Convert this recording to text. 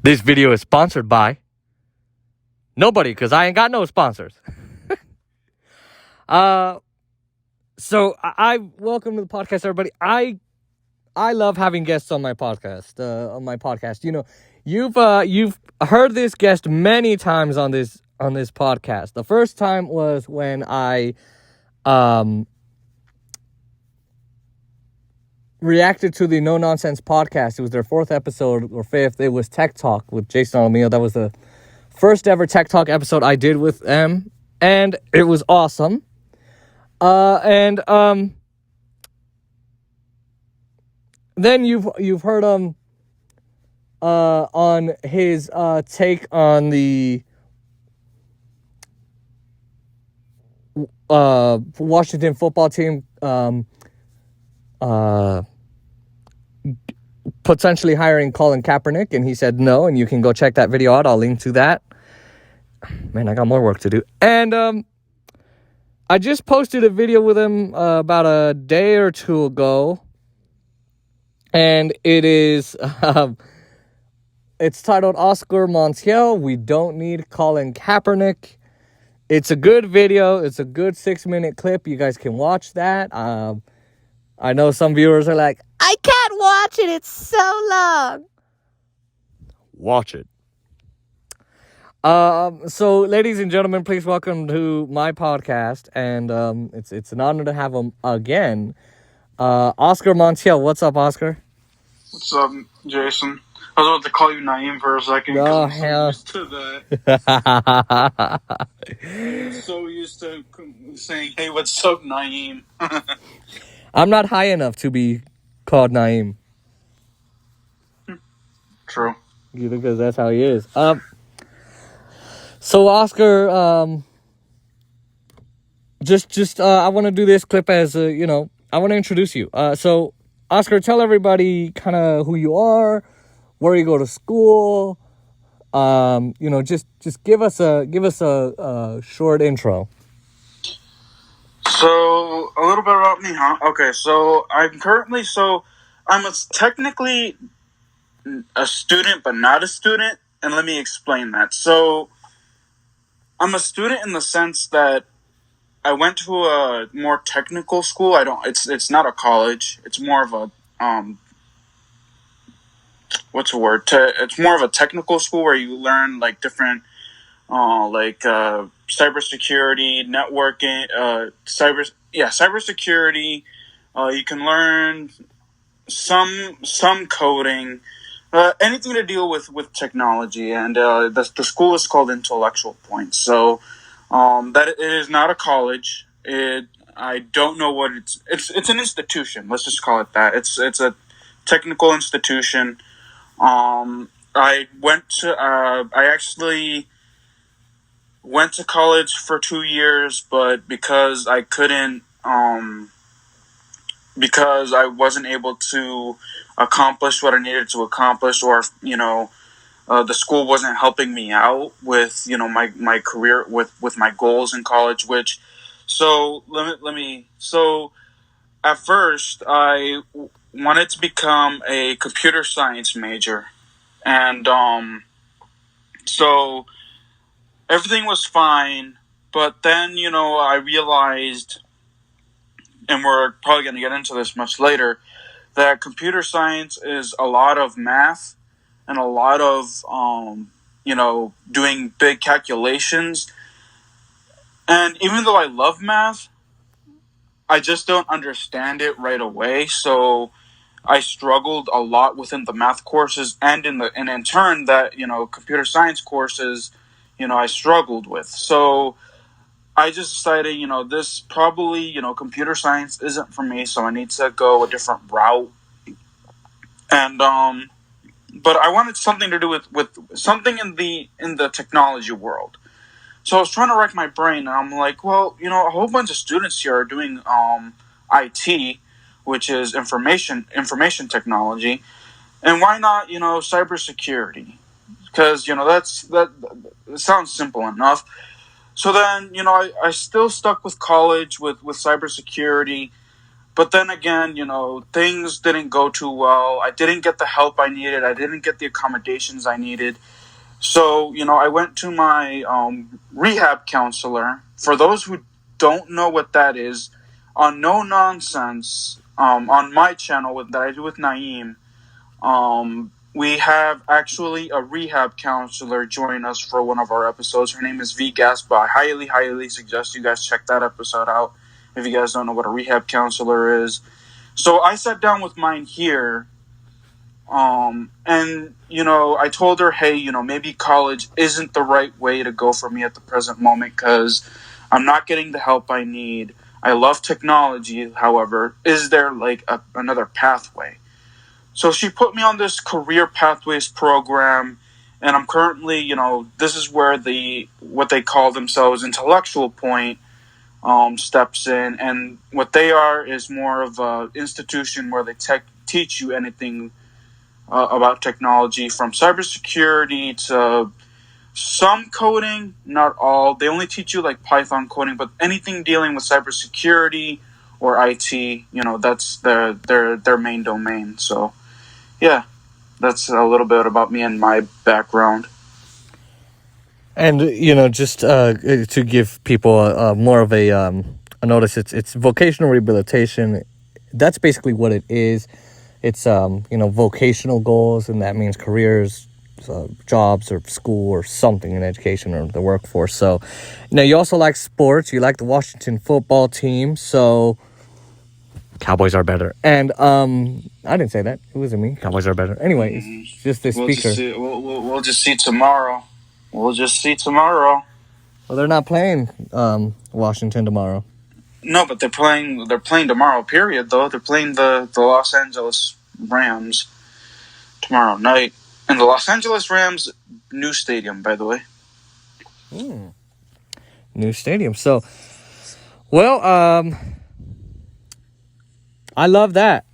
This video is sponsored by nobody, because I ain't got no sponsors. So I welcome to the podcast, everybody. I love having guests on my podcast. You know, you've heard this guest many times on this podcast. The first time was when I reacted to the No Nonsense podcast. It was their 4th episode or 5th. It was Tech Talk with Jason Alamillo. That was the first ever Tech Talk episode I did with them, and it was awesome. Then you've heard him on his take on the Washington football team potentially hiring Colin Kaepernick, and he said no, and you can go check that video out. I'll link to that. Man, I got more work to do. And I just posted a video with him about a day or two ago, and it is it's titled Josue Montiel, We Don't Need Colin Kaepernick. It's a good video. It's a good 6-minute clip. You guys can watch that. I know some viewers are like, I can't watch it. It's so long. Watch it. So, ladies and gentlemen, please welcome to my podcast. And it's an honor to have him again. Josue Montiel. What's up, Oscar? What's up, Jason? I was about to call you Naeem for a second. Oh, hell. So used to that. So used to saying, hey, what's up, Naeem? I'm not high enough to be called Naeem. True. Because that's how he is. So Oscar, I want to do this clip as I want to introduce you. So Oscar, tell everybody kind of who you are, where you go to school. Just give us a short intro. So, a little bit about me, huh? Okay, so I'm technically a student, but not a student, and let me explain that. So, I'm a student in the sense that I went to a more technical school. It's not a college. It's more of a, it's more of a technical school where you learn, like, different, cybersecurity, networking, cybersecurity. You can learn some coding, anything to deal with technology. And the school is called Intellectual Point. So that it is not a college. I don't know what it's an institution. Let's just call it that. It's a technical institution. I actually went to college for 2 years, but because I couldn't, because I wasn't able to accomplish what I needed to accomplish, or the school wasn't helping me out with my career, with my goals in college. So at first I wanted to become a computer science major, and so everything was fine, but then, I realized, and we're probably going to get into this much later, that computer science is a lot of math and a lot of, doing big calculations. And even though I love math, I just don't understand it right away. So I struggled a lot within the math courses, and in turn that, computer science courses, I struggled with. So I just decided, this probably, computer science isn't for me, so I need to go a different route. And but I wanted something to do with something in the technology world. So I was trying to rack my brain, and I'm like, well, a whole bunch of students here are doing IT, which is information technology, and why not, cybersecurity? Because that sounds simple enough. So then, I still stuck with college with cybersecurity. But then again, things didn't go too well. I didn't get the help I needed. I didn't get the accommodations I needed. So, I went to my rehab counselor. For those who don't know what that is, on No Nonsense, on my channel that I do with Naeem, we have actually a rehab counselor join us for one of our episodes. Her name is V Gaspa. I highly, highly suggest you guys check that episode out if you guys don't know what a rehab counselor is. So I sat down with mine here, and I told her, hey, maybe college isn't the right way to go for me at the present moment because I'm not getting the help I need. I love technology, however. Is there like another pathway? So she put me on this career pathways program, and I'm currently, this is where what they call themselves intellectual point steps in, and what they are is more of an institution where they teach you anything about technology, from cybersecurity to some coding, not all. They only teach you like Python coding, but anything dealing with cybersecurity or IT, that's their main domain. So, yeah, that's a little bit about me and my background. And just to give people more of a notice, it's vocational rehabilitation. That's basically what it is. It's vocational goals, and that means careers, jobs, or school, or something in education or the workforce. So, now you also like sports. You like the Washington football team. So, Cowboys are better. And I didn't say that. It wasn't me. Cowboys are better. Anyway, it's just the speaker. We'll just see tomorrow. We'll just see tomorrow. Well, they're not playing Washington tomorrow. No, but they're playing tomorrow, period, though. They're playing the Los Angeles Rams tomorrow night. And the Los Angeles Rams new stadium, by the way. New stadium. So, well, I love that.